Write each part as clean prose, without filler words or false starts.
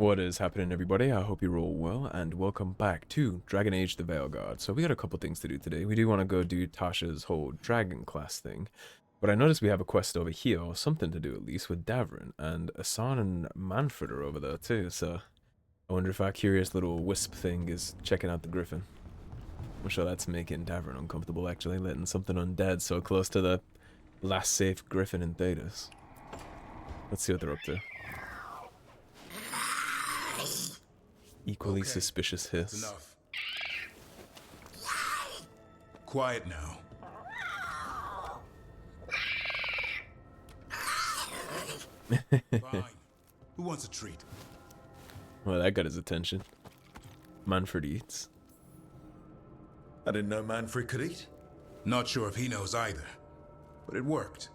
What is happening, everybody? I hope you're all well, and welcome back to Dragon Age the Veilguard. So we got a couple things to do today. We do want to go do Tasha's whole dragon class thing, but I noticed we have a quest over here, or something to do at least, with Davrin, and Asan and Manfred are over there too, so I wonder if our curious little wisp thing is checking out the griffin. I'm sure that's making Davrin uncomfortable, actually, letting something undead so close to the last safe griffin in Thedas. Let's see what they're up to. Equally suspicious hiss. Enough. Quiet now. Fine. Who wants a treat? Well, that got his attention. Manfred eats. I didn't know Manfred could eat, Not sure if he knows either, but it worked.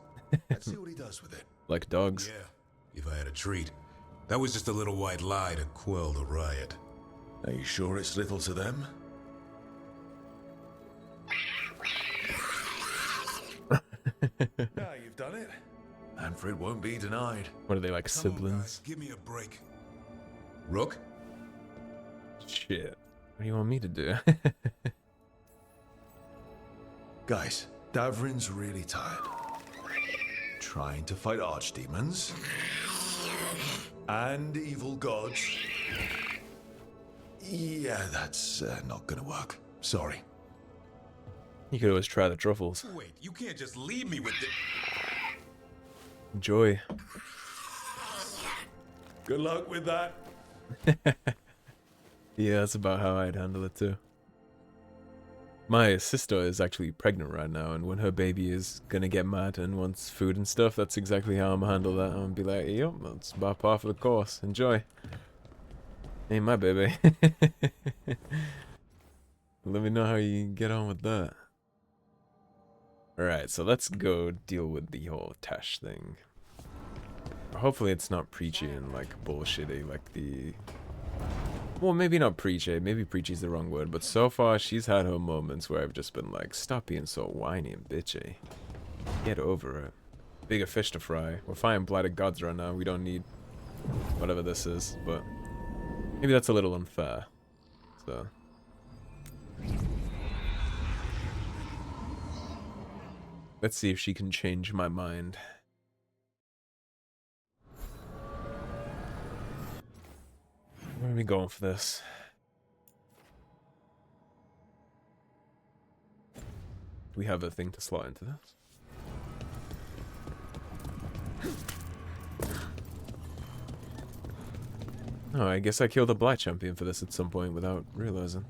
let's see what he does with it. Like dogs. Yeah, if I had a treat. That was just a little white lie to quell the riot. Are you sure it's little to them? Now you've done it. Manfred won't be denied. What are they, like Come on, siblings? guys, give me a break. Rook? Shit. What do you want me to do? Guys, Davrin's really tired. Trying to fight archdemons and evil gods. Yeah, that's not gonna work. Sorry. You could always try the truffles. Wait, you can't just leave me with the... Enjoy. Good luck with that. Yeah, that's about how I'd handle it too. My sister is actually pregnant right now, and when her baby is gonna get mad and wants food and stuff, that's exactly how I'm gonna handle that. I'm gonna be like, yep, that's about par for the course. Enjoy. Ain't my baby. Let me know how you get on with that. Alright, so let's go deal with the whole Tash thing. Hopefully it's not preachy and like bullshitty like the... Well, maybe not preachy, maybe preachy's the wrong word, but so far she's had her moments where I've just been like, stop being so whiny and bitchy. Get over it. Bigger fish to fry. We're fighting blighted gods right now, we don't need whatever this is, but maybe that's a little unfair. So... let's see if she can change my mind. Where are we going for this? Do we have a thing to slot into this? Oh, I guess I killed a Blight champion for this at some point without realizing.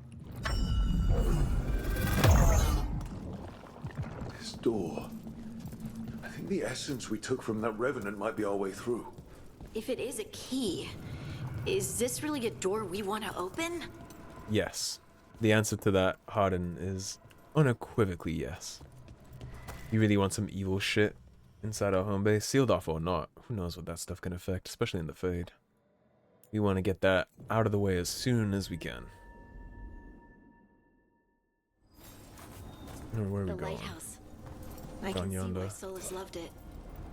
This door. I think the essence we took from that revenant might be our way through. If it is a key, is this really a door we want to open? Yes. The answer to that, Harden, is unequivocally yes. You really want some evil shit inside our home base? Sealed off or not, who knows what that stuff can affect, especially in the Fade. We want to get that out of the way as soon as we can. Where are we The going? lighthouse. I Down can see yonder. why Solas loved it.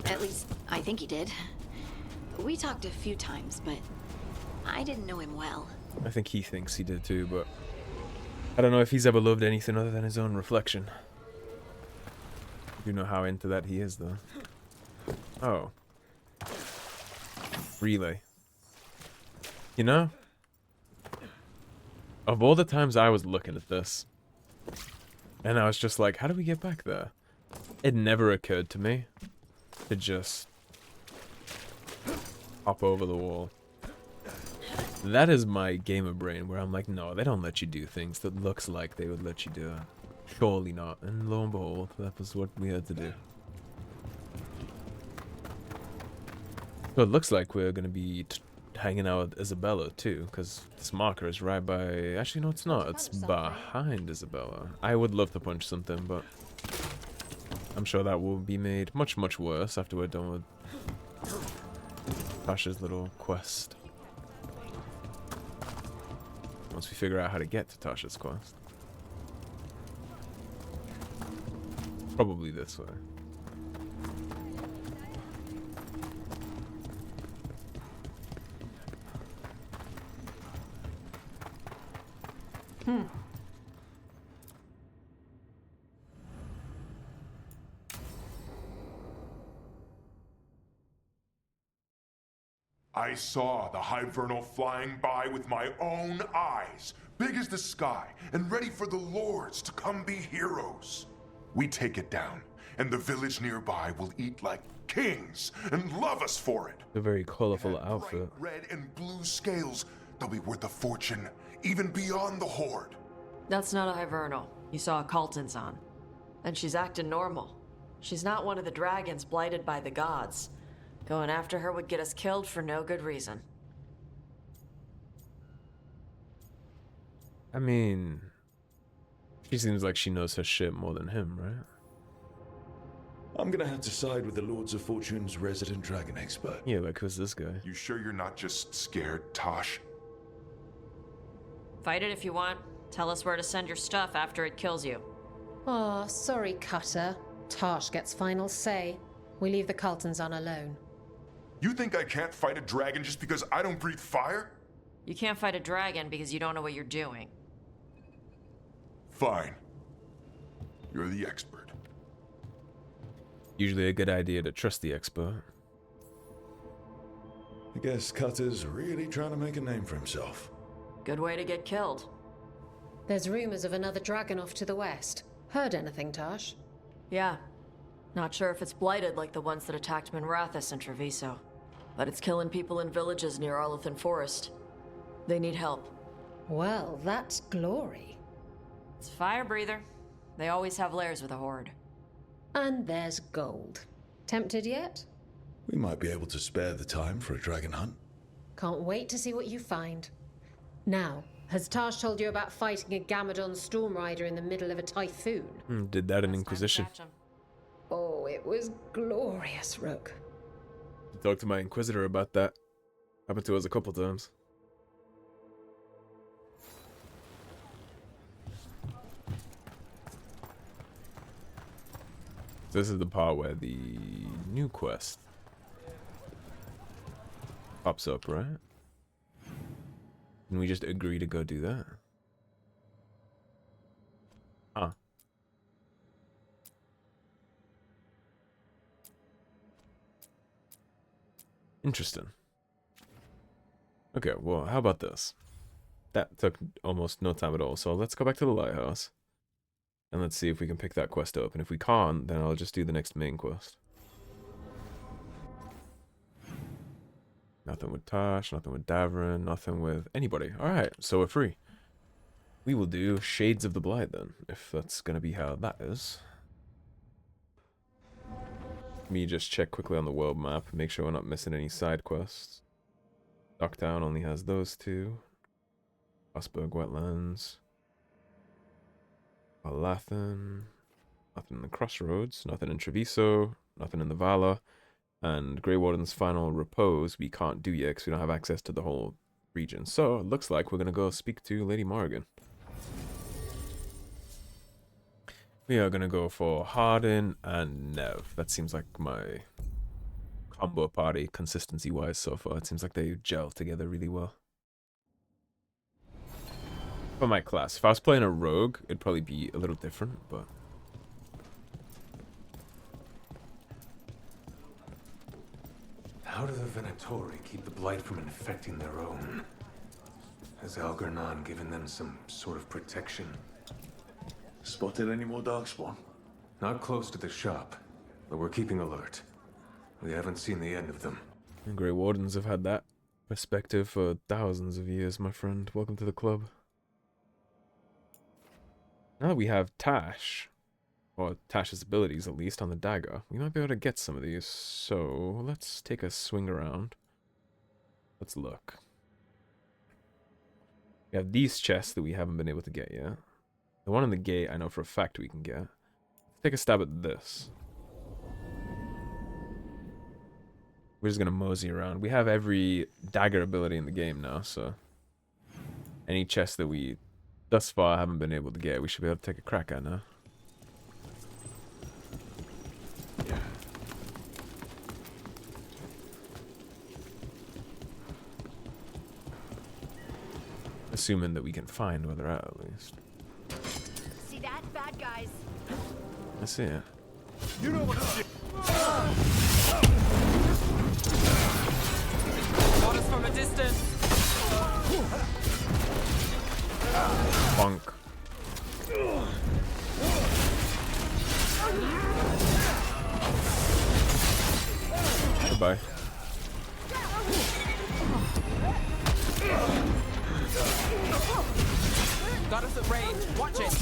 At least, I think he did. We talked a few times, but I didn't know him well. I think he thinks he did too, but I don't know if he's ever loved anything other than his own reflection. You know how into that he is, though. Oh. Relay. You know? Of all the times I was looking at this, and I was just like, how do we get back there? It never occurred to me to just hop over the wall. That is my gamer brain where I'm like, no, they don't let you do things that looks like they would let you do it. Surely not. And lo and behold, that was what we had to do. So it looks like we're going to be hanging out with Isabella too, because this marker is right by... Actually, no, it's not. It's behind Isabella. I would love to punch something, but I'm sure that will be made much, much worse after we're done with Tasha's little quest. Once we figure out how to get to Tasha's quest. Probably this way. I saw the Hivernal flying by with my own eyes, big as the sky, and ready for the lords to come be heroes. We take it down, and the village nearby will eat like kings and love us for it. A very colorful And outfit. bright red and blue scales, they'll be worth a fortune, even beyond the Horde. That's not a Hivernal. You saw a Calton's on. And she's acting normal. She's not one of the dragons blighted by the gods. Going after her would get us killed for no good reason. I mean, she seems like she knows her shit more than him, right? I'm gonna have to side with the Lords of Fortune's resident dragon expert. Yeah, like who's this guy? You sure you're not just scared, Tosh? Fight it if you want. Tell us where to send your stuff after it kills you. Aw, sorry, Cutter. Tosh gets final say. We leave the Carltons on alone. You think I can't fight a dragon just because I don't breathe fire? You can't fight a dragon because you don't know what you're doing. Fine. You're the expert. Usually a good idea to trust the expert. I guess Cutter's really trying to make a name for himself. Good way to get killed. There's rumors of another dragon off to the west. Heard anything, Tosh? Yeah. Not sure if it's blighted like the ones that attacked Minrathous and Treviso. But it's killing people in villages near Arlethan Forest. They need help. Well, that's glory. It's a fire breather. They always have lairs with a horde. And there's gold. Tempted yet? We might be able to spare the time for a dragon hunt. Can't wait to see what you find. Now, has Tosh told you about fighting a Gamadon Stormrider in the middle of a typhoon? Did that in Inquisition. Oh, it was glorious, Rook. Talked to my Inquisitor about that. Happened to us a couple times. This is the part where the new quest pops up, right? Can we just agree to go do that? Huh. Interesting. Okay, well, how about this? That took almost no time at all, so let's go back to the lighthouse. And let's see if we can pick that quest up. And if we can't, then I'll just do the next main quest. Nothing with Tosh, nothing with Davrin, nothing with anybody. Alright, so we're free. We will do Shades of the Blight then, if that's going to be how that is. Let me just check quickly on the world map, make sure we're not missing any side quests. Docktown only has those two. Osberg Wetlands. Alathan. Nothing in the Crossroads. Nothing in Treviso. Nothing in the Vala. And Grey Warden's Final Repose we can't do yet because we don't have access to the whole region. So, it looks like we're going to go speak to Lady Morrigan. We are going to go for Hardin and Nev. That seems like my combo party consistency-wise so far. It seems like they gel together really well. For my class, if I was playing a rogue, it'd probably be a little different, but... How do the Venatori keep the Blight from infecting their own? Has Algernon given them some sort of protection? Spotted any more Darkspawn? Not close to the shop, but we're keeping alert. We haven't seen the end of them. And Grey Wardens have had that perspective for thousands of years, my friend. Welcome to the club. Now that we have Tash, or Tash's abilities at least, on the dagger, we might be able to get some of these. So, let's take a swing around. Let's look. We have these chests that we haven't been able to get yet. The one on the gate, I know for a fact we can get. Let's take a stab at this. We're just gonna mosey around. We have every dagger ability in the game now, so... any chest that we, thus far, haven't been able to get, we should be able to take a crack at now. Assuming that we can find where they're at least. See that? Bad guys. I see it. You know what to do. Got us from a distance. Bonk. Goodbye. Got us at range. Watch it.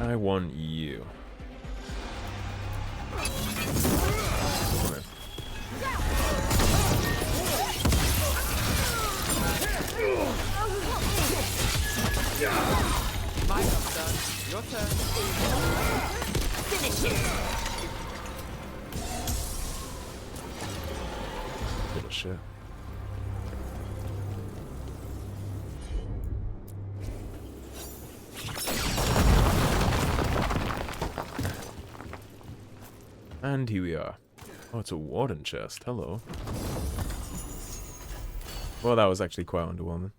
I want you. Come here. My job's done. Your turn. Finish it. Little shit. And here we are. Oh, it's a warden chest. Hello. Well, that was actually quite underwhelming.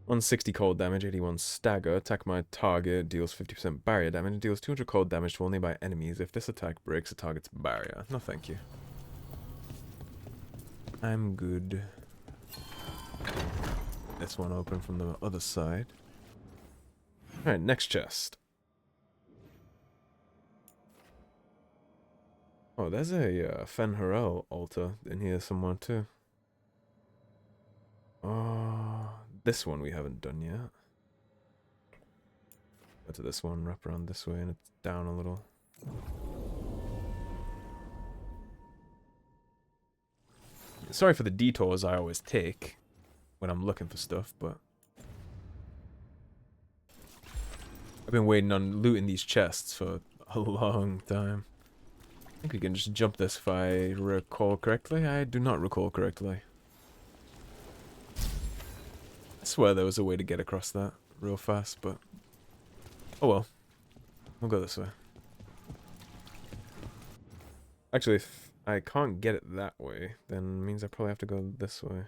160 cold damage, 81 stagger. Attack my target, deals 50% barrier damage, deals 200 cold damage to all nearby enemies. If this attack breaks a target's barrier. No, thank you. I'm good. This one open from the other side. Alright, next chest. Oh, there's a Fenharel altar in here somewhere too. Oh, this one we haven't done yet. Go to this one, wrap around this way, and it's down a little. Sorry for the detours I always take when I'm looking for stuff, but I've been waiting on looting these chests for a long time. I think we can just jump this if I recall correctly. I do not recall correctly. I swear there was a way to get across that real fast, but oh well. We'll go this way. Actually, if I can't get it that way, then it means I probably have to go this way.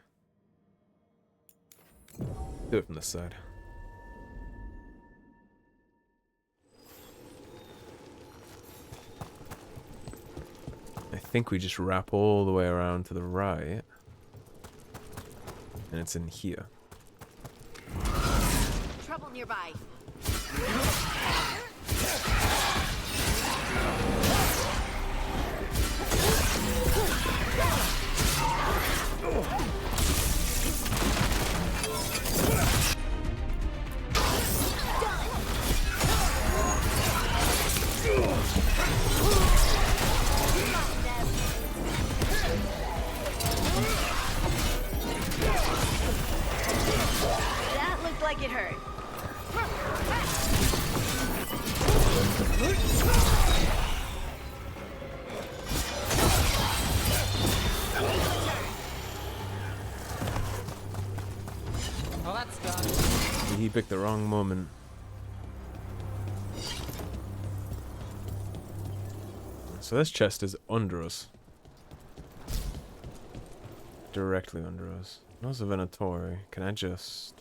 Do it from this side. I think we just wrap all the way around to the right. And it's in here. Trouble nearby. That looked like it hurt. Well, that's done. He picked the wrong moment. So this chest is under us. Directly under us. Nose of Venatori. Can I just...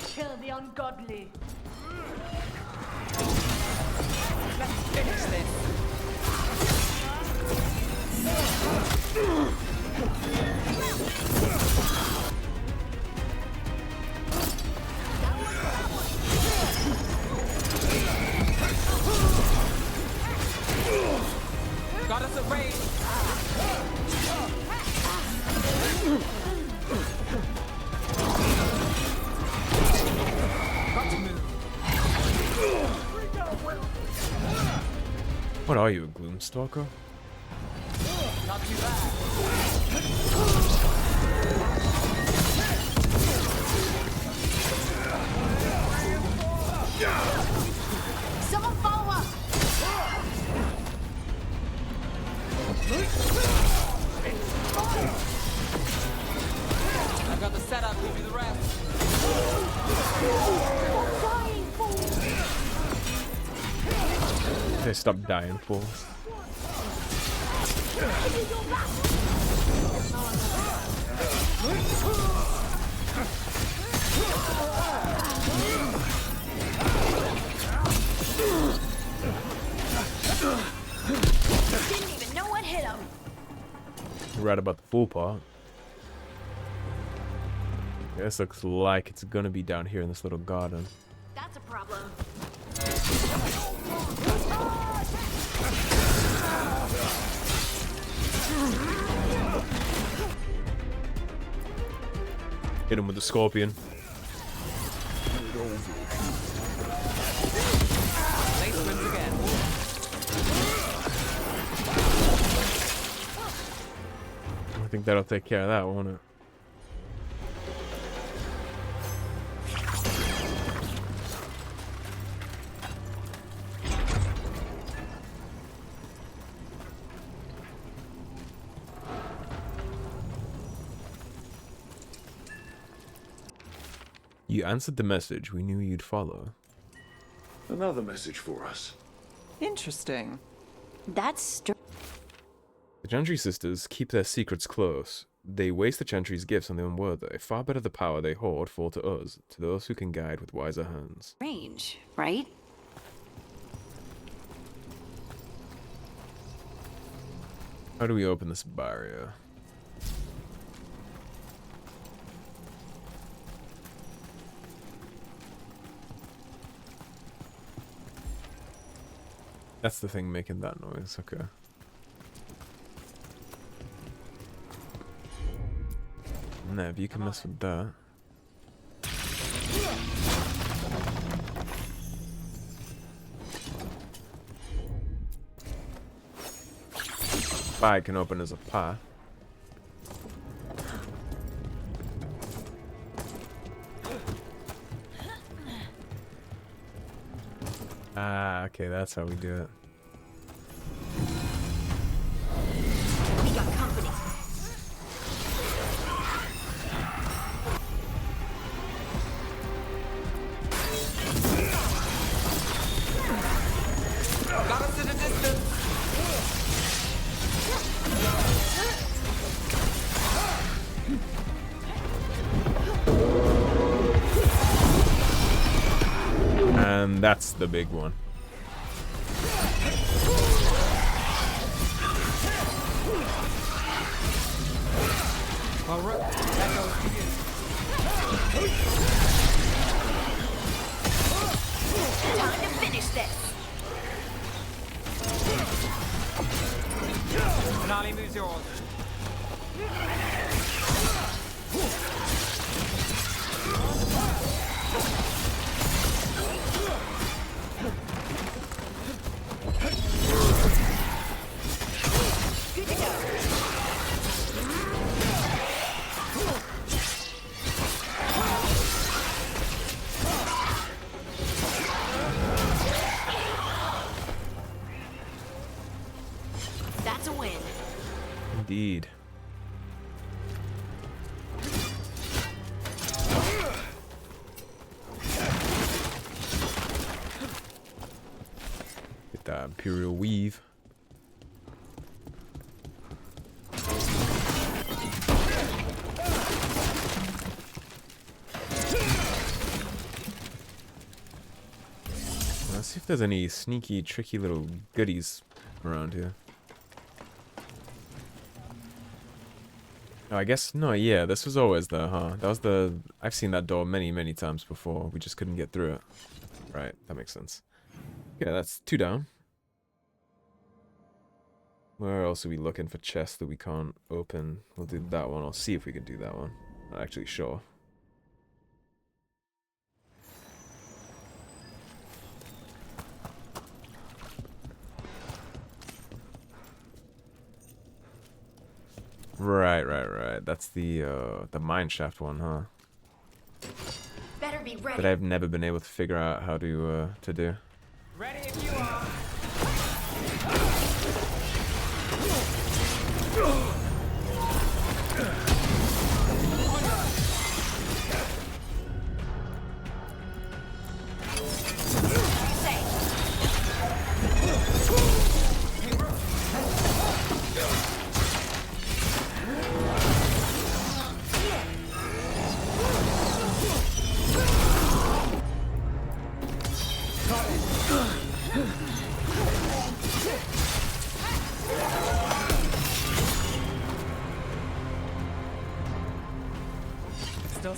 Kill the ungodly. Let's finish this. Got us at range. Got to move. What are you, a Gloomstalker? Not too bad. Someone follow up. I've got the setup, you do the rest. They stop dying for. Didn't even know what hit him. Right about the full part. This looks like it's gonna be down here in this little garden. That's a problem. Hit him with the scorpion. Lace wins again. I think that'll take care of that, won't it? You answered the message we knew you'd follow. Another message for us. Interesting. That's The Chantry sisters keep their secrets close. They waste the Chantry's gifts on the unworthy. Far better the power they hoard fall to us, to those who can guide with wiser hands. strange, right? How do we open this barrier? That's the thing making that noise, okay. Nev, you can mess with that. Fire can open as a path. Ah, okay, that's how we do it. We got company. Got us at a distance. And that's the big one. Well, Rook, that goes to you. Time to finish this. Finale moves yours. Good to go. That's a win. Indeed. Get that Imperial Weave. Let's see if there's any sneaky, tricky little goodies around here. Oh, I guess, no, yeah, this was always there, huh? That was the... I've seen that door many, many times before. We just couldn't get through it. Right, that makes sense. Yeah, that's 2 down. Where else are we looking for chests that we can't open? We'll do that one. I'll see if we can do that one. Not actually sure. Right. That's the mine shaft one, huh? Better be ready. That I've never been able to figure out how to do. Ready if you are.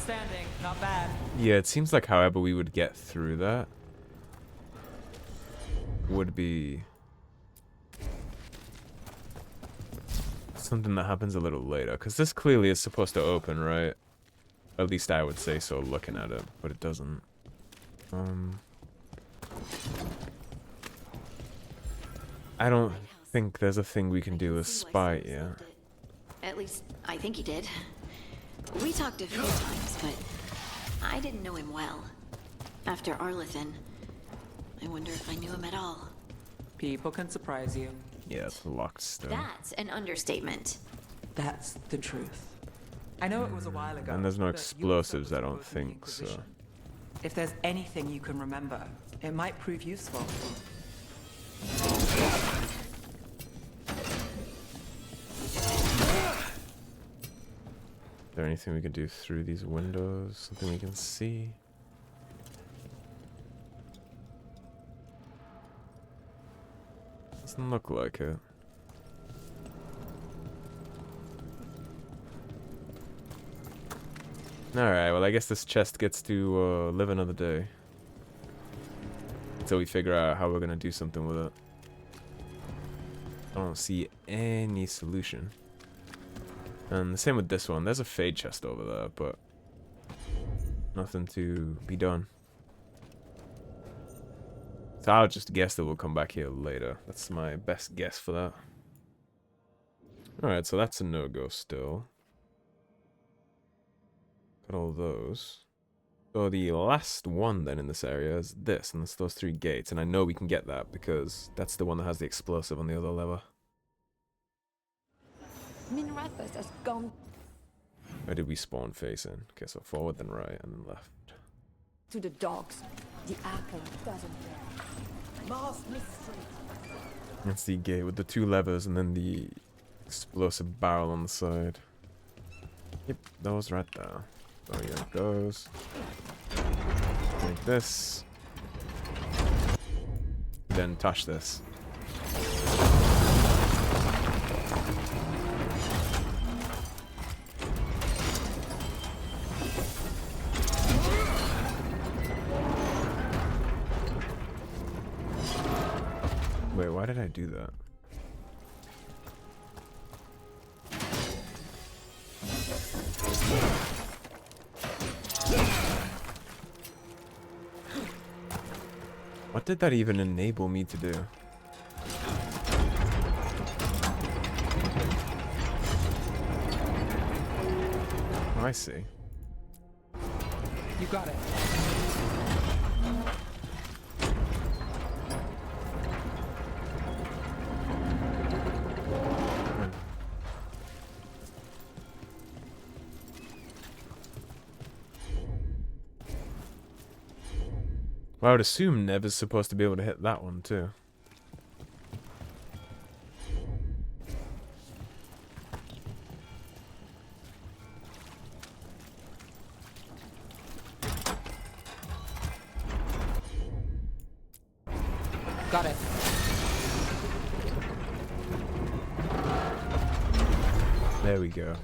understanding. Not bad. Yeah, it seems like however we would get through that would be something that happens a little later. Because this clearly is supposed to open, right? At least I would say so looking at it, but it doesn't. I don't think there's a thing we can do with spy yet. At least, I think he did. We talked a few times, but I didn't know him well. After Arlethan, I wonder if I knew him at all. People can surprise you. Yeah, it's locked still. That's an understatement. That's the truth. I know it was a while ago. And there's no but you explosives, I don't yourself was in the think, so. Inquisition. If there's anything you can remember, it might prove useful. Is there anything we can do through these windows? Something we can see? Doesn't look like it. Alright, well I guess this chest gets to live another day. Until we figure out how we're gonna do something with it. I don't see any solution. And the same with this one. There's a fade chest over there, but nothing to be done. So I'll just guess that we'll come back here later. That's my best guess for that. Alright, so that's a no-go still. Got all those. So the last one then in this area is this, and it's those 3 gates. And I know we can get that because that's the one that has the explosive on the other lever. Minrathus has gone Where did we spawn facing? Okay, so forward, then right, and then left. to the dogs. The apple doesn't work. Mass mystery. That's the gate with the 2 levers and then the explosive barrel on the side. Yep, those right there. Oh yeah, it goes. Like this. Then touch this. Wait, why did I do that? What did that even enable me to do? Oh, I see. You got it. Well, I would assume Nev is supposed to be able to hit that one too. Got it. There we go.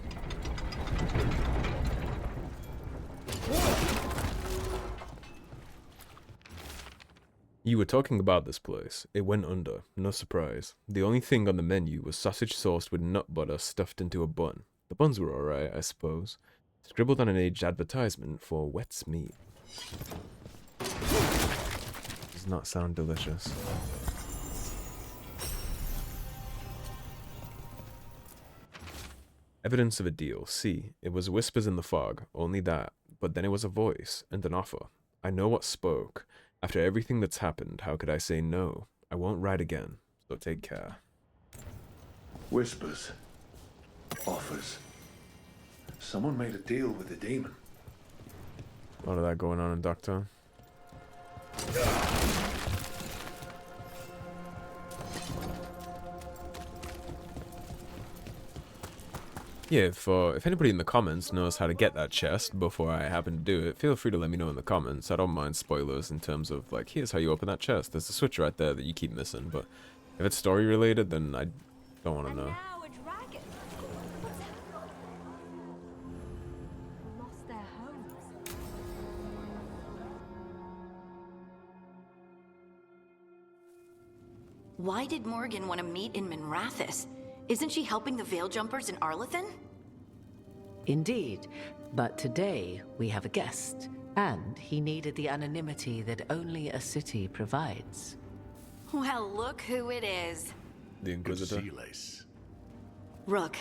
You were talking about this place. It went under. No surprise. The only thing on the menu was sausage sauced with nut butter stuffed into a bun. The buns were alright, I suppose. Scribbled on an aged advertisement for Wet's meat. Does not sound delicious. Evidence of a deal. See, it was whispers in the fog. Only that. But then it was a voice and an offer. I know what spoke. After everything that's happened, how could I say no? I won't ride again, so take care. Whispers. Offers. Someone made a deal with the demon. A lot of that going on in Doctor. Yeah, if anybody in the comments knows how to get that chest before I happen to do it, feel free to let me know in the comments. I don't mind spoilers in terms of, like, here's how you open that chest. There's a switch right there that you keep missing, but if it's story related, then I don't want to know. Now a dragon. What's happened? Lost their homes. Why did Morgan want to meet in Minrathous? Isn't she helping the Veil Jumpers in Arlathan? Indeed, but today we have a guest, and he needed the anonymity that only a city provides. Well, look who it is. The Inquisitor. Rook,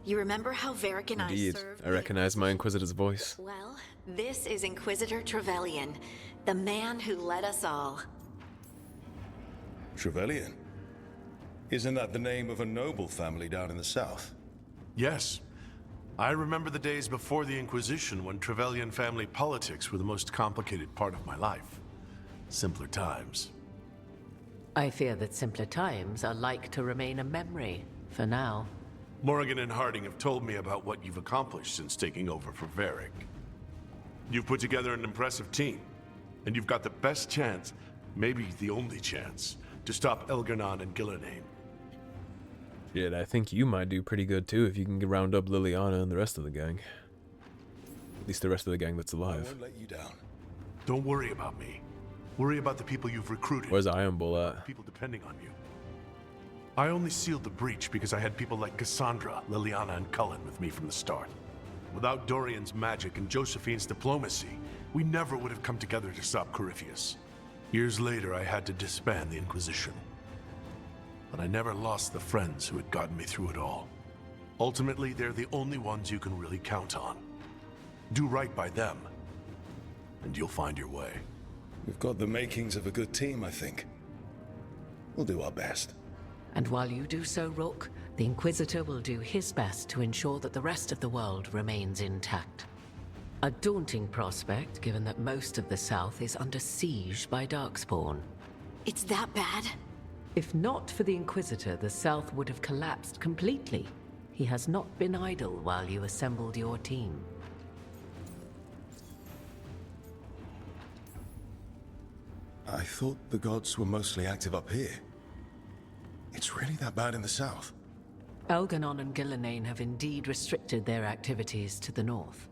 you remember how Varric and Indeed. I served... I recognize my Inquisitor's voice. Well, this is Inquisitor Trevelyan, the man who led us all. Trevelyan? Isn't that the name of a noble family down in the south? Yes. I remember the days before the Inquisition when Trevelyan family politics were the most complicated part of my life. Simpler times. I fear that simpler times are like to remain a memory, for now. Morgan and Harding have told me about what you've accomplished since taking over for Varric. You've put together an impressive team, and you've got the best chance, maybe the only chance, to stop Elgar'nan and Gillenane. Shit, I think you might do pretty good too if you can round up Liliana and the rest of the gang. At least the rest of the gang that's I alive. won't let you down. Don't worry about me. Worry about the people you've recruited. Where's Iron Bull at? People depending on you. I only sealed the breach because I had people like Cassandra, Liliana, and Cullen with me from the start. Without Dorian's magic and Josephine's diplomacy, we never would have come together to stop Corypheus. Years later, I had to disband the Inquisition. But I never lost the friends who had gotten me through it all. Ultimately, they're the only ones you can really count on. Do right by them, and you'll find your way. We've got the makings of a good team, I think. We'll do our best. And while you do so, Rook, the Inquisitor will do his best to ensure that the rest of the world remains intact. A daunting prospect, given that most of the South is under siege by Darkspawn. It's that bad? If not for the Inquisitor, the South would have collapsed completely. He has not been idle while you assembled your team. I thought the gods were mostly active up here. It's really that bad in the south? Elgar'nan and Gillenane have indeed restricted their activities to the north.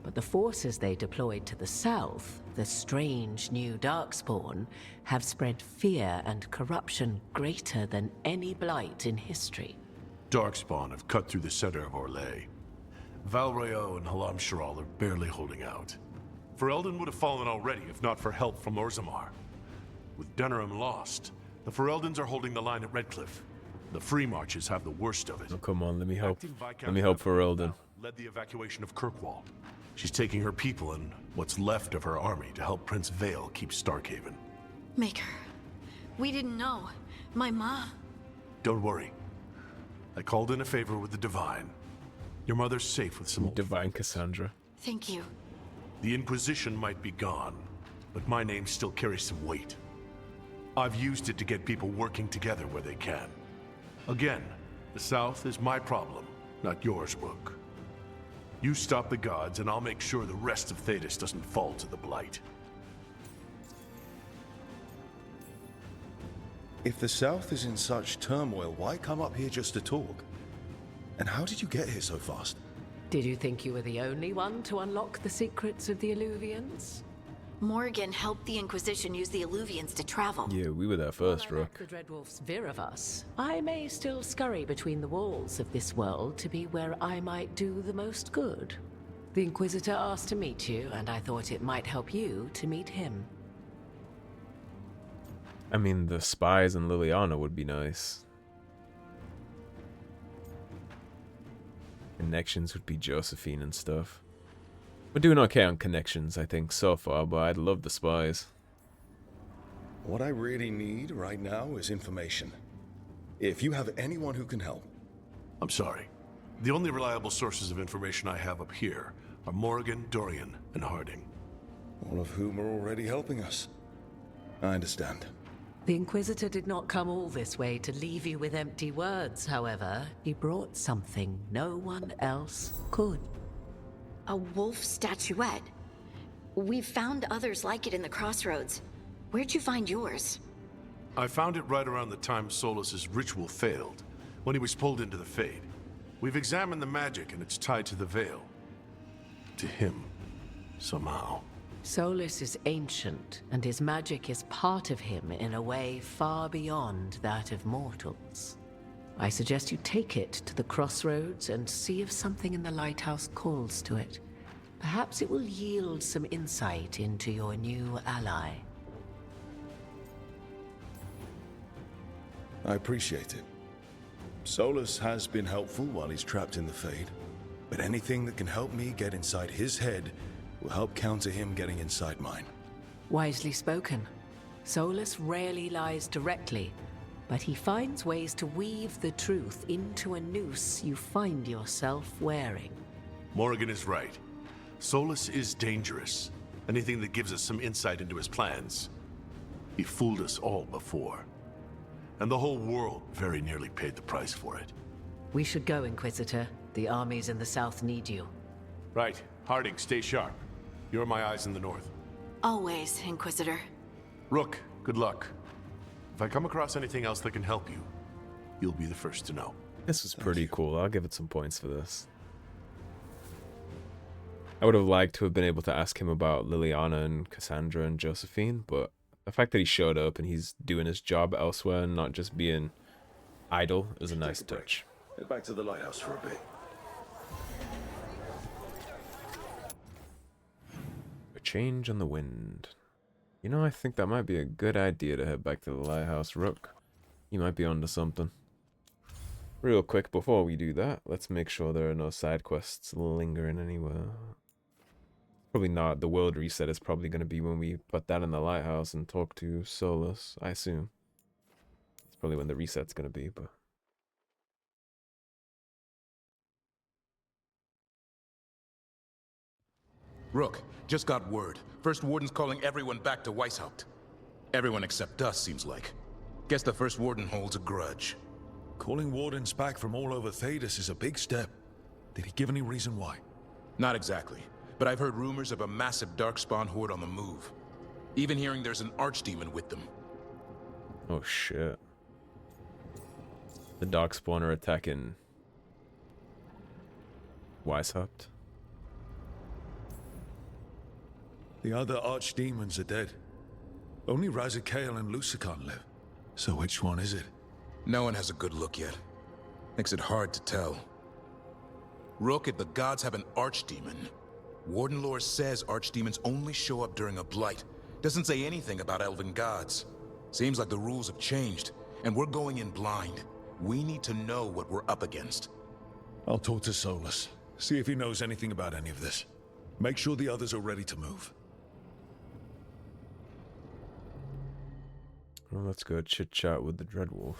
But the forces they deployed to the south, the strange new Darkspawn, have spread fear and corruption greater than any blight in history. Darkspawn have cut through the center of Orlais. Valrayo and Halam Sharal are barely holding out. Ferelden would have fallen already if not for help from Orzammar. With Denerim lost, the Fereldans are holding the line at Redcliffe. The Free Marches have the worst of it. Oh, come on, let me help. Acting Viscount Let me help Ferelden. led the evacuation of Kirkwall. She's taking her people and what's left of her army to help Prince Vale keep Starkhaven. Maker, we didn't know. My ma... Don't worry. I called in a favor with the Divine. Your mother's safe with some Divine Cassandra. Thank you. The Inquisition might be gone, but my name still carries some weight. I've used it to get people working together where they can. Again, the South is my problem, not yours, Rook. You stop the gods, and I'll make sure the rest of Thedas doesn't fall to the Blight. If the south is in such turmoil, why come up here just to talk? And how did you get here so fast? Did you think you were the only one to unlock the secrets of the Illuvians? Morgan helped the Inquisition use the Illuvians to travel. Yeah, we were there first, While I Rook. lack the Dreadwolf's veer of us, I may still scurry between the walls of this world to be where I might do the most good. The Inquisitor asked to meet you, and I thought it might help you to meet him. I mean, the spies and Liliana would be nice. Connections would be Josephine and stuff. We're doing okay on connections, I think, so far, but I'd love the spies. What I really need right now is information. If you have anyone who can help. I'm sorry. The only reliable sources of information I have up here are Morgan, Dorian, and Harding. All of whom are already helping us. I understand. The Inquisitor did not come all this way to leave you with empty words, however. He brought something no one else could. A wolf statuette. We've found others like it in the crossroads. Where'd you find yours? I found it right around the time Solas' ritual failed, when he was pulled into the Fade. We've examined the magic and it's tied to the Veil. To him, somehow. Solas is ancient, and his magic is part of him in a way far beyond that of mortals. I suggest you take it to the crossroads and see if something in the lighthouse calls to it. Perhaps it will yield some insight into your new ally. I appreciate it. Solas has been helpful while he's trapped in the Fade, but anything that can help me get inside his head will help counter him getting inside mine. Wisely spoken. Solas rarely lies directly, but he finds ways to weave the truth into a noose you find yourself wearing. Morrigan is right. Solas is dangerous. Anything that gives us some insight into his plans. He fooled us all before. And the whole world very nearly paid the price for it. We should go, Inquisitor. The armies in the south need you. Right. Harding, stay sharp. You're my eyes in the north. Always, Inquisitor. Rook, good luck. If I come across anything else that can help you, you'll be the first to know. This was pretty cool. I'll give it some points for this. I would have liked to have been able to ask him about Liliana and Cassandra and Josephine, but the fact that he showed up and he's doing his job elsewhere and not just being idle is a nice touch. Head back to the lighthouse for a bit. A change on the wind. You know, I think that might be a good idea to head back to the lighthouse, Rook. You might be onto something. Real quick, before we do that, let's make sure there are no side quests lingering anywhere. Probably not. The world reset is probably going to be when we put that in the lighthouse and talk to Solas, I assume. It's probably when the reset's going to be, but... Rook, just got word. First Warden's calling everyone back to Weishaupt. Everyone except us, seems like. Guess the First Warden holds a grudge. Calling Wardens back from all over Thedas is a big step. Did he give any reason why? Not exactly, but I've heard rumors of a massive Darkspawn horde on the move. Even hearing there's an Archdemon with them. Oh shit. The Darkspawn are attacking... Weishaupt? The other archdemons are dead. Only Razikale and Lusicon live. So which one is it? No one has a good look yet. Makes it hard to tell. Rook, if the gods have an archdemon, Warden lore says archdemons only show up during a blight. Doesn't say anything about elven gods. Seems like the rules have changed, and we're going in blind. We need to know what we're up against. I'll talk to Solas. See if he knows anything about any of this. Make sure the others are ready to move. Well, let's go chit-chat with the Dreadwolf.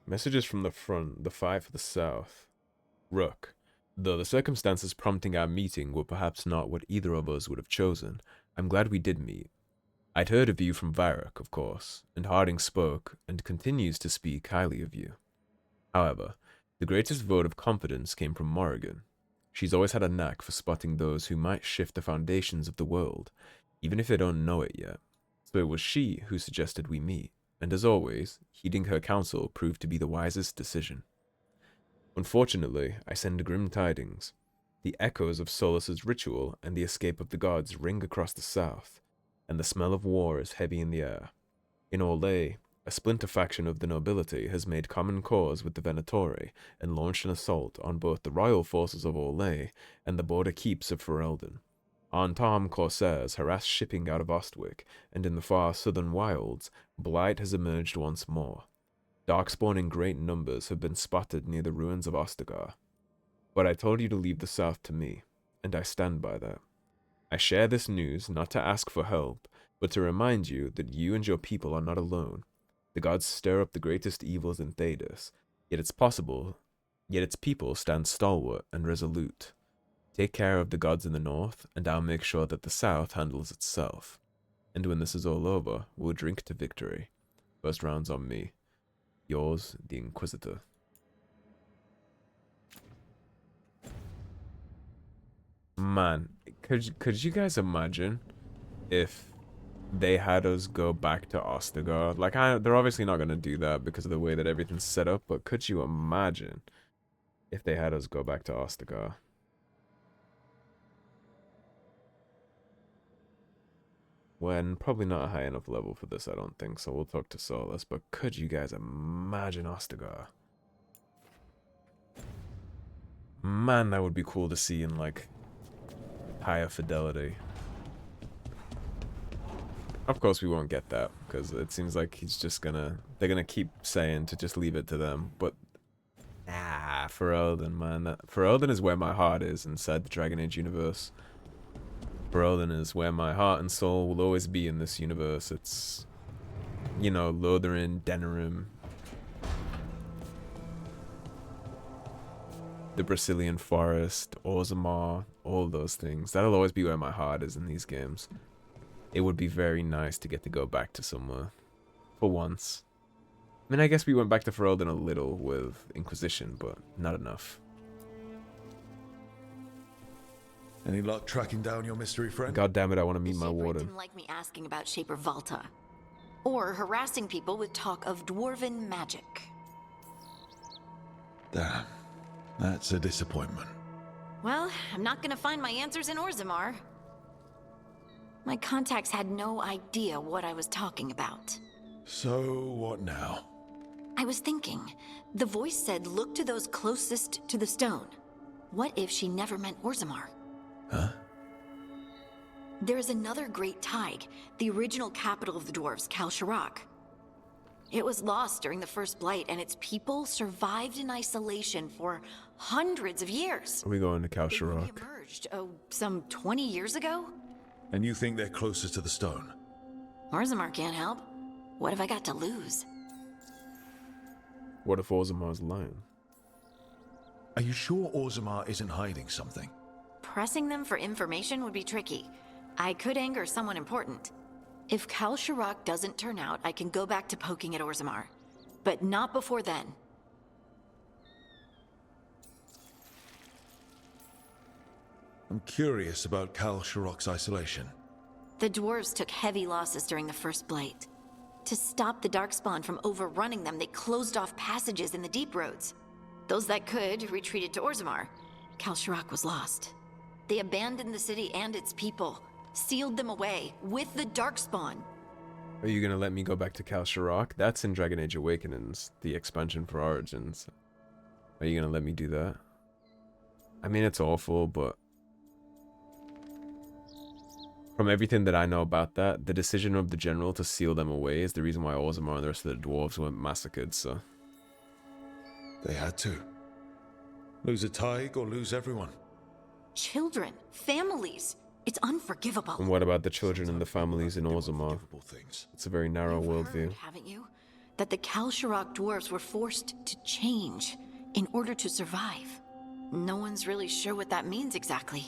Messages from the front, the fight for the south. Rook, though the circumstances prompting our meeting were perhaps not what either of us would have chosen, I'm glad we did meet. I'd heard of you from Varric, of course, and Harding spoke, and continues to speak highly of you. However, the greatest vote of confidence came from Morrigan. She's always had a knack for spotting those who might shift the foundations of the world, even if they don't know it yet. So it was she who suggested we meet, and as always, heeding her counsel proved to be the wisest decision. Unfortunately, I send grim tidings. The echoes of Solas's ritual and the escape of the gods ring across the south, and the smell of war is heavy in the air. In Orlais, a splinter faction of the nobility has made common cause with the Venatori and launched an assault on both the royal forces of Orlais and the border keeps of Ferelden. Armed corsairs harass shipping out of Ostwick, and in the far southern wilds, Blight has emerged once more. Darkspawn in great numbers have been spotted near the ruins of Ostagar. But I told you to leave the south to me, and I stand by that. I share this news not to ask for help, but to remind you that you and your people are not alone. The gods stir up the greatest evils in Thedas, yet its people stand stalwart and resolute. Take care of the gods in the north, and I'll make sure that the south handles itself. And when this is all over, we'll drink to victory. First round's on me. Yours, the Inquisitor. Man, could you guys imagine if they had us go back to Ostergard. Like, they're obviously not going to do that because of the way that everything's set up, but could you imagine if they had us go back to Ostergard? When probably not a high enough level for this, I don't think, so we'll talk to Solas, but could you guys imagine Ostergard? Man, that would be cool to see in, like, higher fidelity. Of course we won't get that, because it seems like he's just they're gonna keep saying to just leave it to them, but nah, Ferelden, man. Ferelden is where my heart is inside the Dragon Age universe. Ferelden is where my heart and soul will always be in this universe. It's, you know, Lotharin, Denerim, the Brazilian Forest, Orzammar, all those things. That'll always be where my heart is in these games. It would be very nice to get to go back to somewhere. For once. I mean, I guess we went back to Ferelden a little with Inquisition, but not enough. Any luck tracking down your mystery friend? God damn it, I want to meet my Shaper warden. didn't like me asking about Shaper Valta. Or harassing people with talk of dwarven magic. Damn. That's a disappointment. Well, I'm not gonna find my answers in Orzammar. My contacts had no idea what I was talking about. So, what now? I was thinking, the voice said look to those closest to the stone. What if she never meant Orzammar? Huh? There is another great Tig, the original capital of the dwarves, Kal Shirak. It was lost during the first Blight, and its people survived in isolation for hundreds of years. Are we going to Kal It Shirak? emerged, some 20 years ago? And you think they're closer to the stone? Orzammar can't help. What have I got to lose? What if Orzammar's lying? Are you sure Orzammar isn't hiding something? Pressing them for information would be tricky. I could anger someone important. If Kal Shirak doesn't turn out, I can go back to poking at Orzammar. But not before then. I'm curious about Kal Shirak's isolation. The dwarves took heavy losses during the first Blight. To stop the Darkspawn from overrunning them, they closed off passages in the deep roads. Those that could retreated to Orzammar. Kal Shirak was lost. They abandoned the city and its people, sealed them away with the Darkspawn. Are you gonna let me go back to Kal Shirak? That's in Dragon Age Awakenings, the expansion for Origins. Are you gonna let me do that? I mean, it's awful, but from everything that I know about that, the decision of the general to seal them away is the reason why Orzammar and the rest of the dwarves weren't massacred, so... They had to. Lose a Tig or lose everyone. Children, families. It's unforgivable. And what about the children and the families in Orzammar? It's a very narrow worldview. Haven't you? That the Kal Shirak dwarves were forced to change in order to survive. No one's really sure what that means exactly.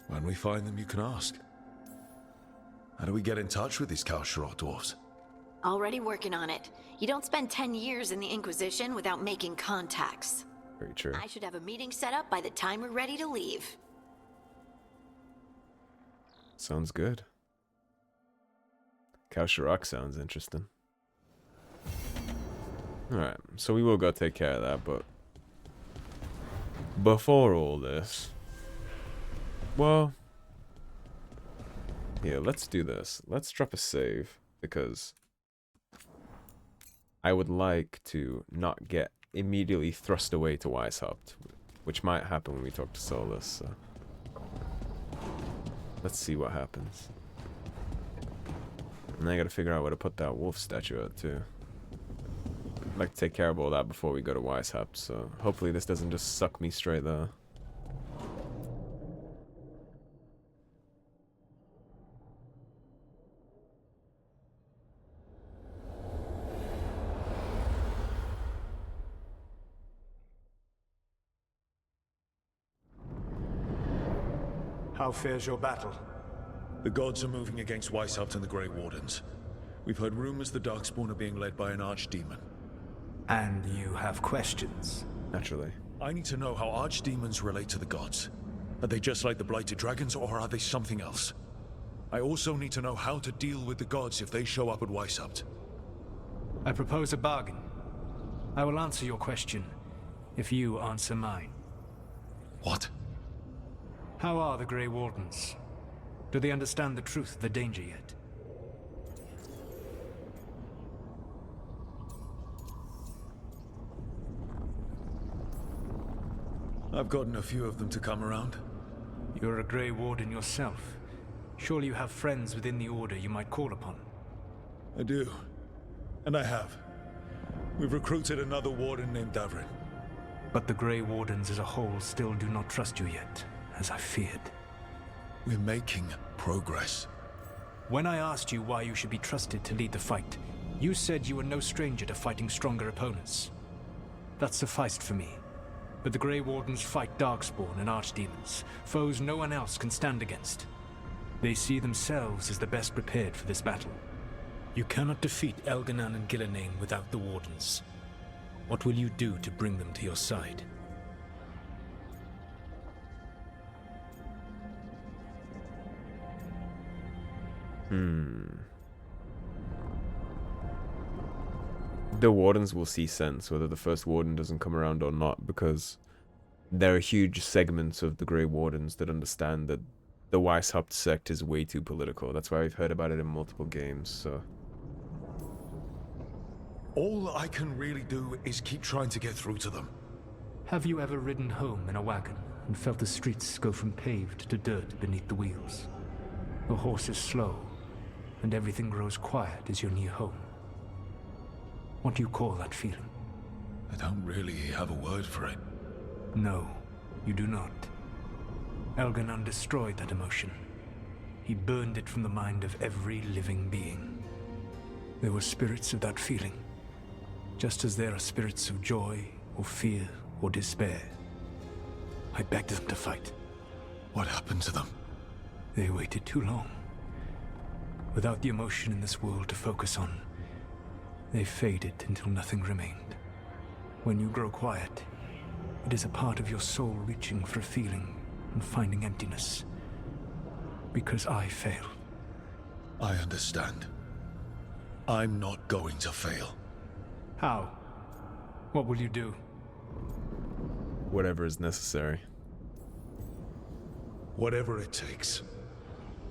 When we find them, you can ask. How do we get in touch with these Kal Shirak dwarves? Already working on it. You don't spend 10 years in the Inquisition without making contacts. Very true. I should have a meeting set up by the time we're ready to leave. Sounds good. Kal Shirak sounds interesting. Alright, so we will go take care of that, but... before all this... well... yeah, let's do this. Let's drop a save, because... I would like to not get immediately thrust away to Weishaupt, which might happen when we talk to Solas, so... let's see what happens. And I gotta figure out where to put that wolf statue at, too. I'd like to take care of all that before we go to Weishaupt, so hopefully this doesn't just suck me straight there. How fares your battle? The gods are moving against Weishaupt and the Grey Wardens. We've heard rumors the Darkspawn are being led by an archdemon. And you have questions? Naturally. I need to know how archdemons relate to the gods. Are they just like the blighted dragons, or are they something else? I also need to know how to deal with the gods if they show up at Weishaupt. I propose a bargain. I will answer your question if you answer mine. What? How are the Grey Wardens? Do they understand the truth of the danger yet? I've gotten a few of them to come around. You're a Grey Warden yourself. Surely you have friends within the Order you might call upon. I do. And I have. We've recruited another Warden named Davrin. But the Grey Wardens as a whole still do not trust you yet, as I feared. We're making progress. When I asked you why you should be trusted to lead the fight, you said you were no stranger to fighting stronger opponents. That sufficed for me. But the Grey Wardens fight Darkspawn and Archdemons, foes no one else can stand against. They see themselves as the best prepared for this battle. You cannot defeat Elganan and Gillenane without the Wardens. What will you do to bring them to your side? The Wardens will see sense whether the first Warden doesn't come around or not, because there are huge segments of the Grey Wardens that understand that the Weishaupt sect is way too political. That's why we've heard about it in multiple games, so... All I can really do is keep trying to get through to them. Have you ever ridden home in a wagon and felt the streets go from paved to dirt beneath the wheels? The horse is slow, and everything grows quiet as you're near home. What do you call that feeling? I don't really have a word for it. No, you do not. Elganan destroyed that emotion. He burned it from the mind of every living being. There were spirits of that feeling, just as there are spirits of joy, or fear, or despair. I begged them to fight. What happened to them? They waited too long. Without the emotion in this world to focus on, they faded until nothing remained. When you grow quiet, it is a part of your soul reaching for a feeling and finding emptiness. Because I failed. I understand. I'm not going to fail. How? What will you do? Whatever is necessary. Whatever it takes.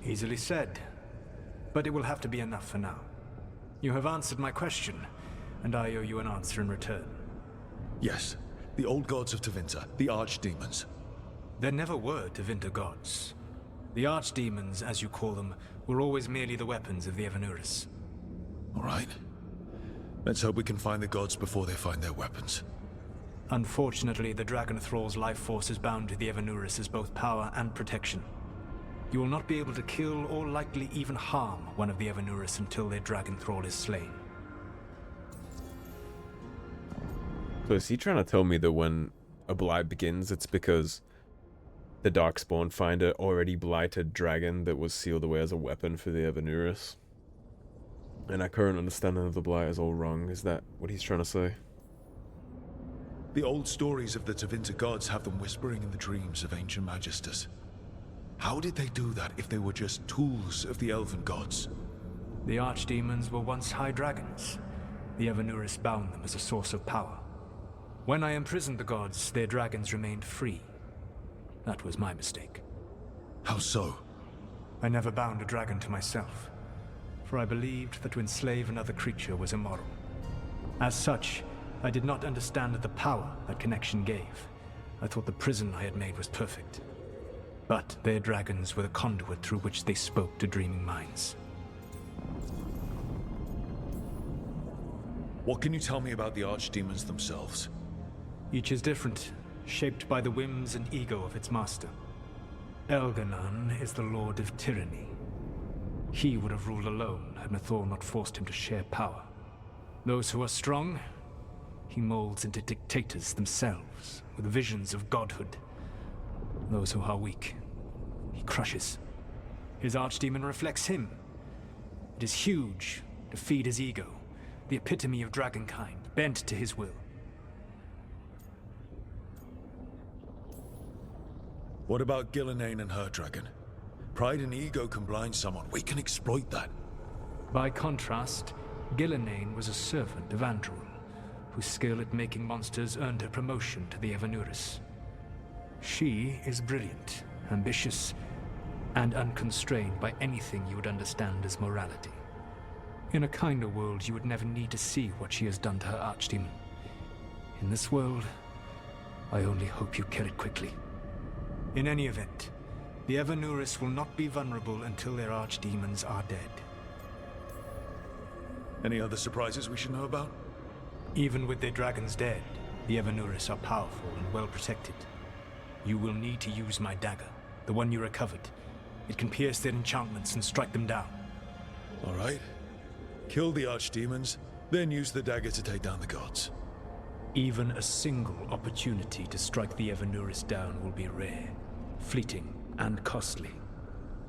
Easily said. But it will have to be enough for now. You have answered my question, and I owe you an answer in return. Yes. The old gods of Tevinter, the archdemons. There never were Tevinter gods. The archdemons, as you call them, were always merely the weapons of the Evanuris. All right. Let's hope we can find the gods before they find their weapons. Unfortunately, the Dragon Thrall's life force is bound to the Evanuris as both power and protection. You will not be able to kill or likely even harm one of the Evanuris until their Dragon Thrall is slain. So is he trying to tell me that when a Blight begins, it's because the Darkspawn find an already blighted dragon that was sealed away as a weapon for the Evanuris? And our current understanding of the Blight is all wrong. Is that what he's trying to say? The old stories of the Tevinter gods have them whispering in the dreams of ancient magisters. How did they do that if they were just tools of the elven gods? The archdemons were once high dragons. The Evanuris bound them as a source of power. When I imprisoned the gods, their dragons remained free. That was my mistake. How so? I never bound a dragon to myself, for I believed that to enslave another creature was immoral. As such, I did not understand the power that connection gave. I thought the prison I had made was perfect. But their dragons were the conduit through which they spoke to dreaming minds. What can you tell me about the archdemons themselves? Each is different, shaped by the whims and ego of its master. Elganan is the Lord of Tyranny. He would have ruled alone had Nathor not forced him to share power. Those who are strong, he molds into dictators themselves, with visions of godhood. Those who are weak, he crushes. His archdemon reflects him. It is huge, to feed his ego, the epitome of dragonkind, bent to his will. What about Gillenane and her dragon? Pride and ego can blind someone. We can exploit that. By contrast, Gillenane was a servant of Andrul, whose skill at making monsters earned her promotion to the Evanuris. She is brilliant, ambitious, and unconstrained by anything you would understand as morality. In a kinder world, you would never need to see what she has done to her archdemon. In this world, I only hope you kill it quickly. In any event, the Evanuris will not be vulnerable until their archdemons are dead. Any other surprises we should know about? Even with their dragons dead, the Evanuris are powerful and well protected. You will need to use my dagger, the one you recovered. It can pierce their enchantments and strike them down. All right. Kill the archdemons, then use the dagger to take down the gods. Even a single opportunity to strike the Evanuris down will be rare, fleeting, and costly.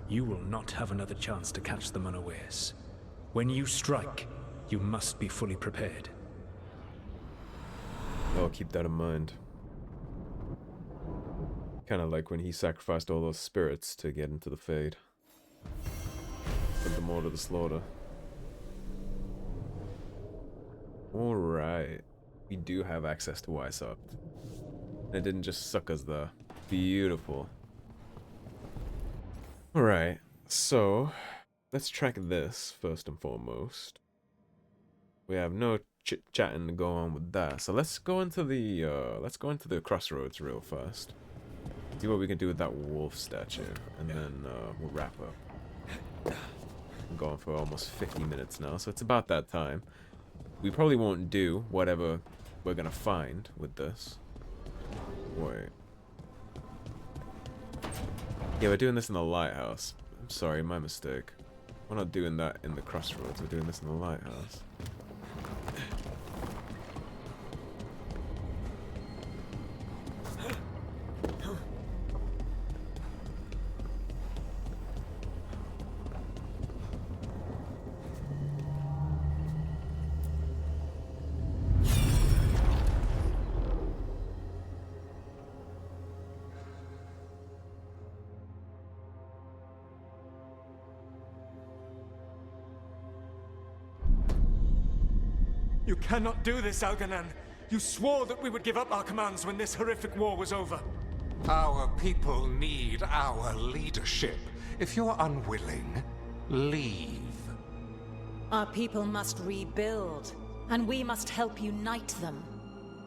You will not have another chance to catch them unawares. When you strike, you must be fully prepared. I'll keep that in mind. Kind of like when he sacrificed all those spirits to get into the Fade. Put them all to the slaughter. Alright. We do have access to Weishaupt. It didn't just suck us there. Beautiful. Alright, so let's track this first and foremost. We have no chit-chatting to go on with that. So let's go into the crossroads real fast. See what we can do with that wolf statue, and then we'll wrap up. I'm going for almost 50 minutes now, so it's about that time. We probably won't do whatever we're gonna find with this. Wait. Yeah, we're doing this in the lighthouse. I'm sorry, my mistake. We're not doing that in the crossroads, we're doing this in the lighthouse. You cannot do this, Algernon. You swore that we would give up our commands when this horrific war was over. Our people need our leadership. If you're unwilling, leave. Our people must rebuild, and we must help unite them.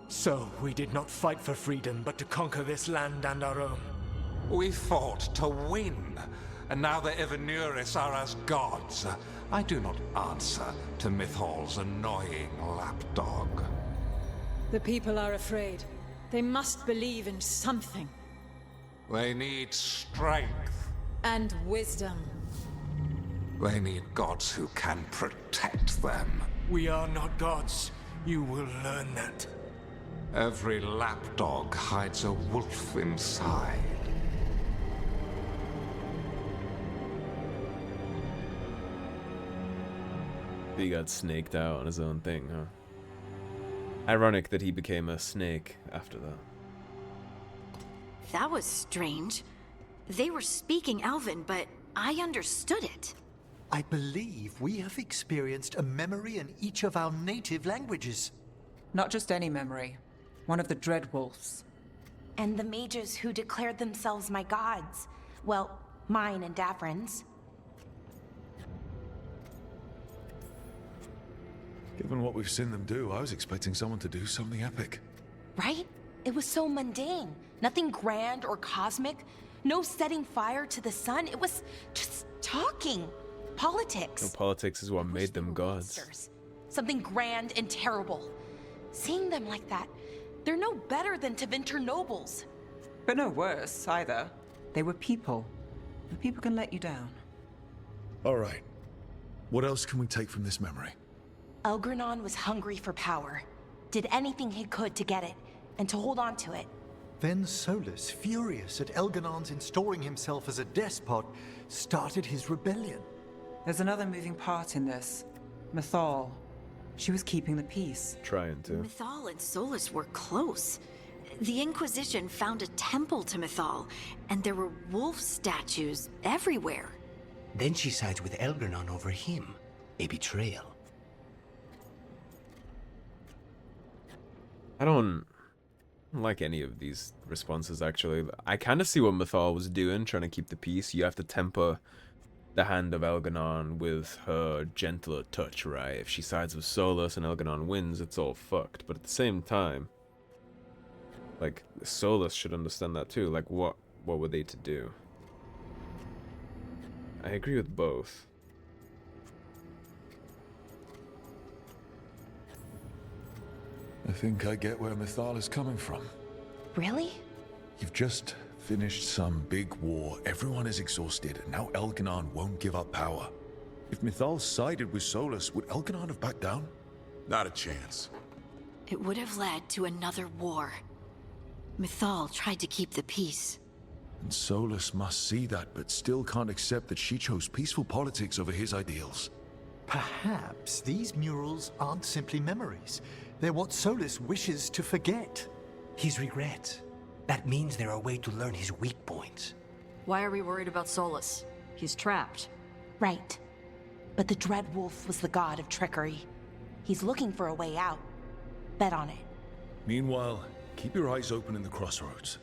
So, we did not fight for freedom, but to conquer this land and our own. We fought to win, and now the Evanuris are as gods. I do not answer to Mythal's annoying lapdog. The people are afraid. They must believe in something. They need strength. And wisdom. They need gods who can protect them. We are not gods. You will learn that. Every lapdog hides a wolf inside. He got snaked out on his own thing, huh? Ironic that he became a snake after that. That was strange. They were speaking Elven, but I understood it. I believe we have experienced a memory in each of our native languages. Not just any memory. One of the Dreadwolves. And the mages who declared themselves my gods. Well, mine and Davrin's. Given what we've seen them do, I was expecting someone to do something epic. Right? It was so mundane. Nothing grand or cosmic. No setting fire to the sun. It was just talking. Politics. No, politics is what made them gods. Monsters. Something grand and terrible. Seeing them like that, they're no better than Tevinter nobles. But no worse, either. They were people. And people can let you down. All right. What else can we take from this memory? Elgernon was hungry for power. Did anything he could to get it, and to hold on to it. Then Solas, furious at Elgernon's installing himself as a despot, started his rebellion. There's another moving part in this. Mythal. She was keeping the peace. Trying to. Mythal and Solas were close. The Inquisition found a temple to Mythal, and there were wolf statues everywhere. Then she sides with Elgernon over him. A betrayal. I don't like any of these responses, actually. I kind of see what Mythal was doing, trying to keep the peace. You have to temper the hand of Elgernon with her gentler touch, right? If she sides with Solas and Elgernon wins, it's all fucked. But at the same time, like, Solas should understand that too. Like, what were they to do? I agree with both. I think I get where Mythal is coming from. Really? You've just finished some big war. Everyone is exhausted, and now Elgernon won't give up power. If Mythal sided with Solas, would Elgernon have backed down? Not a chance. It would have led to another war. Mythal tried to keep the peace. And Solas must see that, but still can't accept that she chose peaceful politics over his ideals. Perhaps these murals aren't simply memories. They're what Solas wishes to forget. His regrets. That means they're a way to learn his weak points. Why are we worried about Solas? He's trapped. Right. But the Dread Wolf was the god of trickery. He's looking for a way out. Bet on it. Meanwhile, keep your eyes open in the crossroads.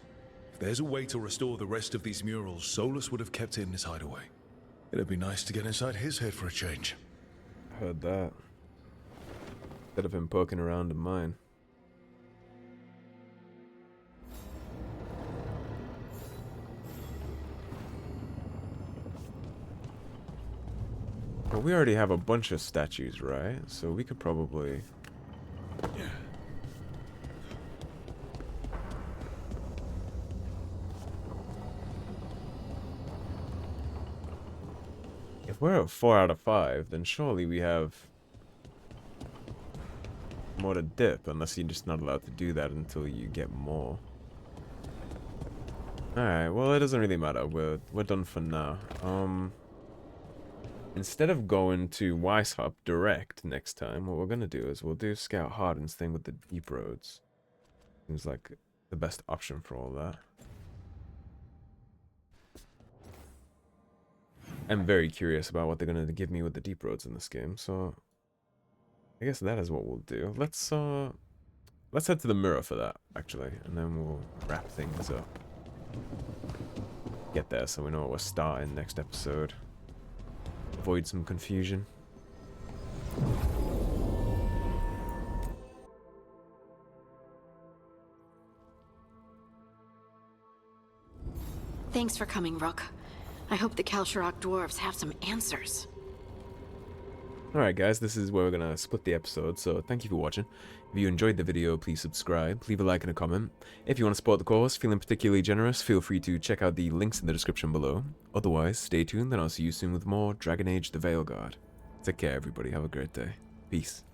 If there's a way to restore the rest of these murals, Solas would have kept it in his hideaway. It'd be nice to get inside his head for a change. Heard that. Instead of him poking around in mine. Well, we already have a bunch of statues, right? So we could probably... Yeah. If we're at 4 out of 5, then surely we have more to dip, unless you're just not allowed to do that until you get more. Alright, well, it doesn't really matter. We're done for now. Instead of going to Weishaupt direct next time, what we're gonna do is we'll do Scout Harden's thing with the deep roads. Seems like the best option for all that. I'm very curious about what they're gonna give me with the deep roads in this game, so I guess that is what we'll do. Let's head to the mirror for that, actually, and then we'll wrap things up. Get there so we know what we're starting next episode. Avoid some confusion. Thanks for coming, Rook. I hope the Kalsharok dwarves have some answers. Alright guys, this is where we're gonna split the episode, so thank you for watching. If you enjoyed the video, please subscribe, leave a like and a comment. If you want to support the cause, feeling particularly generous, feel free to check out the links in the description below. Otherwise, stay tuned and I'll see you soon with more Dragon Age the Veilguard. Take care everybody, have a great day. Peace.